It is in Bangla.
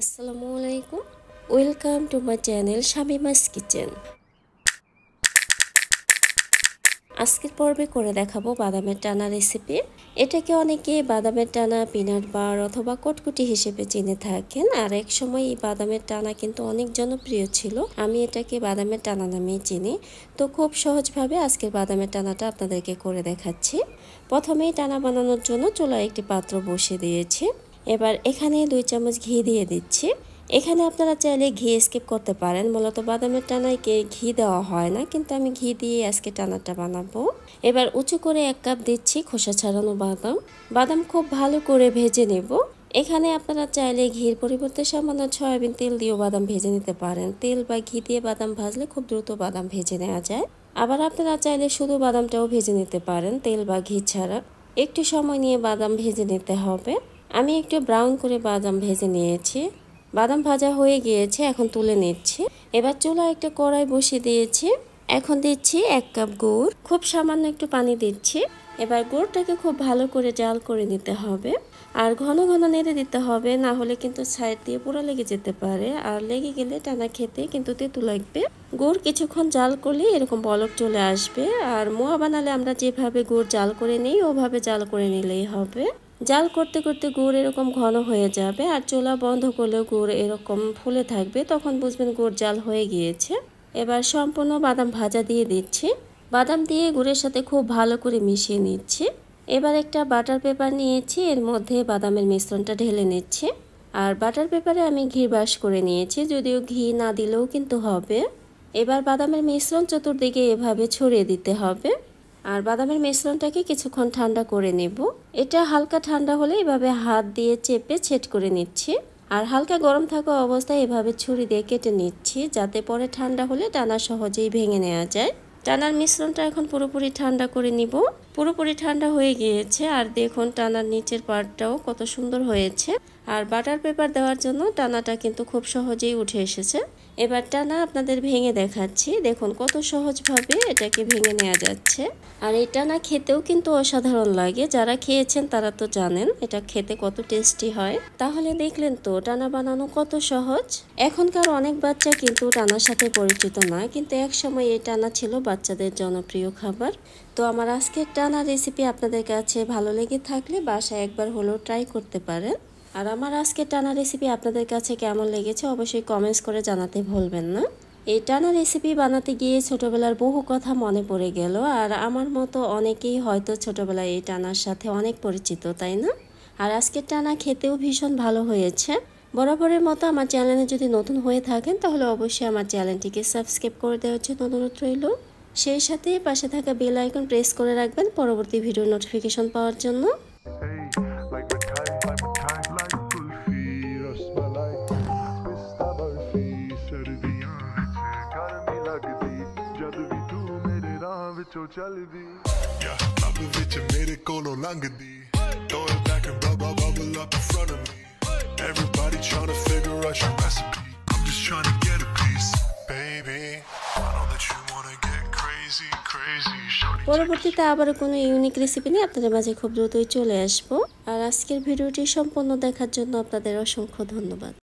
আসসালামু আলাইকুম, welcome to my channel Shamima's kitchen. আজকের পর্বে করে দেখাবো বাদামের টানা রেসিপি। এটাকে অনেকে বাদামের টানা, পিনাট বার অথবা কটকুটি হিসেবে চিনে থাকেন। আর এক সময় এই বাদামের টানা কিন্তু অনেক জনপ্রিয় ছিল। আমি এটাকে বাদামের টানা নামেই চিনি। তো খুব সহজভাবে আজকের বাদামের টানাটা আপনাদেরকে করে দেখাচ্ছি। প্রথমেই টানা বানানোর জন্য চুলায় একটি পাত্র বসিয়ে দিয়েছি। এবার এখানে 2 চামচ ঘি দিয়ে দিচ্ছি। এখানে আপনারা চাইলে ঘি স্কিপ করতে পারেন, মূলত বাদামের টানায় ঘি দেওয়া হয় না, কিন্তু আমি ঘি দিয়ে আজকে টানাটা বানাবো। এবার উঁচু করে 1 কাপ দিচ্ছি খোসা ছাড়ানো বাদাম। বাদাম খুব ভালো করে ভেজে নেব। এখানে আপনারা চাইলে ঘির পরিবর্তে সামান্য সয়াবিন তেল দিয়েও বাদাম ভেজে নিতে পারেন। তেল বা ঘি দিয়ে বাদাম ভাজলে খুব দ্রুত বাদাম ভেজে নেওয়া যায়। আবার আপনারা চাইলে শুধু বাদামটাও ভেজে নিতে পারেন তেল বা ঘি ছাড়া। একটু সময় নিয়ে বাদাম ভেজে নিতে হবে। আমি একটু ব্রাউন করে বাদাম ভেজে নিয়েছি। বাদাম ভাজা হয়ে গিয়েছে, এখন তুলে নিচ্ছি। এবার চুলায় একটা কড়াই বসিয়ে দিয়েছি। এখন দিচ্ছি 1 কাপ গুড়, খুব সামান্য একটু পানি দিচ্ছি। এবার গুড়টাকে খুব ভালো করে জাল করে নিতে হবে। আর ঘন ঘন নেড়ে দিতে হবে, না হলে কিন্তু সাইড দিয়ে পুরো লেগে যেতে পারে। আর লেগে গেলে টানা খেতে কিন্তু তেতো লাগবে। গুড় কিছুক্ষণ জাল করলে এরকম বলক চলে আসবে। আর মোয়া বানালে আমরা যেভাবে গুড় জাল করে নিই ওভাবে জাল করে নিলেই হবে। জাল করতে করতে গুড় এরকম ঘন হয়ে যাবে, আর চুলা বন্ধ করলেও গুড় এরকম ফুলে থাকবে, তখন বুঝবেন গুড় জাল হয়ে গিয়েছে। এবার সম্পূর্ণ বাদাম ভাজা দিয়ে দিচ্ছি। বাদাম দিয়ে গুড়ের সাথে খুব ভালো করে মিশিয়ে নিচ্ছি। এবার একটা বাটার পেপার নিয়েছি, এর মধ্যে বাদামের মিশ্রণটা ঢেলে নিচ্ছি। আর বাটার পেপারে আমি ঘি ব্রাশ করে নিয়েছি, যদিও ঘি না দিলেও কিন্তু হবে। এবার বাদামের মিশ্রণ চতুর্দিকে এভাবে ছড়িয়ে দিতে হবে। আর বাদামের মিশ্রণটাকে কিছুক্ষণ ঠান্ডা করে নেব। এটা হালকা ঠান্ডা হলে এভাবে হাত দিয়ে চেপে ছেট করে নিচ্ছি। আর হালকা গরম থাকা অবস্থায় এভাবে ছুরি দিয়ে কেটে নিচ্ছি, যাতে পরে ঠান্ডা হলে টানা সহজেই ভেঙে নেওয়া যায়। টানার মিশ্রণটা এখন পুরোপুরি ঠান্ডা করে নিব। পুরোপুরি ঠান্ডা হয়ে গিয়েছে। আর দেখুন টানার নিচের পার্টটাও কত সুন্দর হয়েছে। আর বাটার পেপার দেওয়ার জন্য টানাটা কিন্তু খুব সহজেই উঠে এসেছে। এবার টানা আপনাদের ভেঙে দেখাচ্ছি। দেখুন কত সহজভাবে এটাকে ভেঙে নেওয়া যাচ্ছে। আর এই টানা খেতেও কিন্তু অসাধারণ লাগে। যারা খেয়েছেন তারা তো জানেন এটা খেতে কত টেস্টি হয়। তাহলে দেখলেন তো টানা বানানো কত সহজ। এখনকার অনেক বাচ্চা কিন্তু টানার সাথে পরিচিত না, কিন্তু এক সময় এই টানা ছিল বাচ্চাদের জনপ্রিয় খাবার। তো আমার আজকের টানা রেসিপি আপনাদের কাছে ভালো লেগে থাকলে বাসায় একবার হলেও ট্রাই করতে পারেন। আর আমার আজকে টানা রেসিপি আপনাদের কাছে কেমন লেগেছে অবশ্যই কমেন্টস করে জানাতে ভুলবেন না। এই টানা রেসিপি বানাতে গিয়ে ছোটবেলার বহু কথা মনে পড়ে গেল। আর আমার মতো অনেকেই হয়তো ছোটবেলায় এই টানার সাথে অনেক পরিচিত, তাই না? আর আজকের টানা খেতেও ভীষণ ভালো হয়েছে। বরাবরের মতো আমার চ্যানেলে যদি নতুন হয়ে থাকেন তাহলে অবশ্যই আমার চ্যানেলটিকে সাবস্ক্রাইব করে দেওয়ার জন্য অনুরোধ রইল। সেই সাথে পাশে থাকা বেল আইকন প্রেস করে রাখবেন পরবর্তী ভিডিওর নোটিফিকেশন পাওয়ার জন্য। Yeah, love ਵਿੱਚ ਮੇਰੇ ਕੋਲੋਂ ਲੰਘਦੀ throw it back and bubble up in front of me everybody trying to figure out your recipe I'm just trying to get a piece baby I know that you want to get crazy পরবর্তীতে আবার কোনো ইউনিক রেসিপি নিয়ে আপনাদের মাঝে খুব দ্রুতই চলে আসবো। আর আজকের ভিডিওটি সম্পূর্ণ দেখার জন্য আপনাদের অসংখ্য ধন্যবাদ।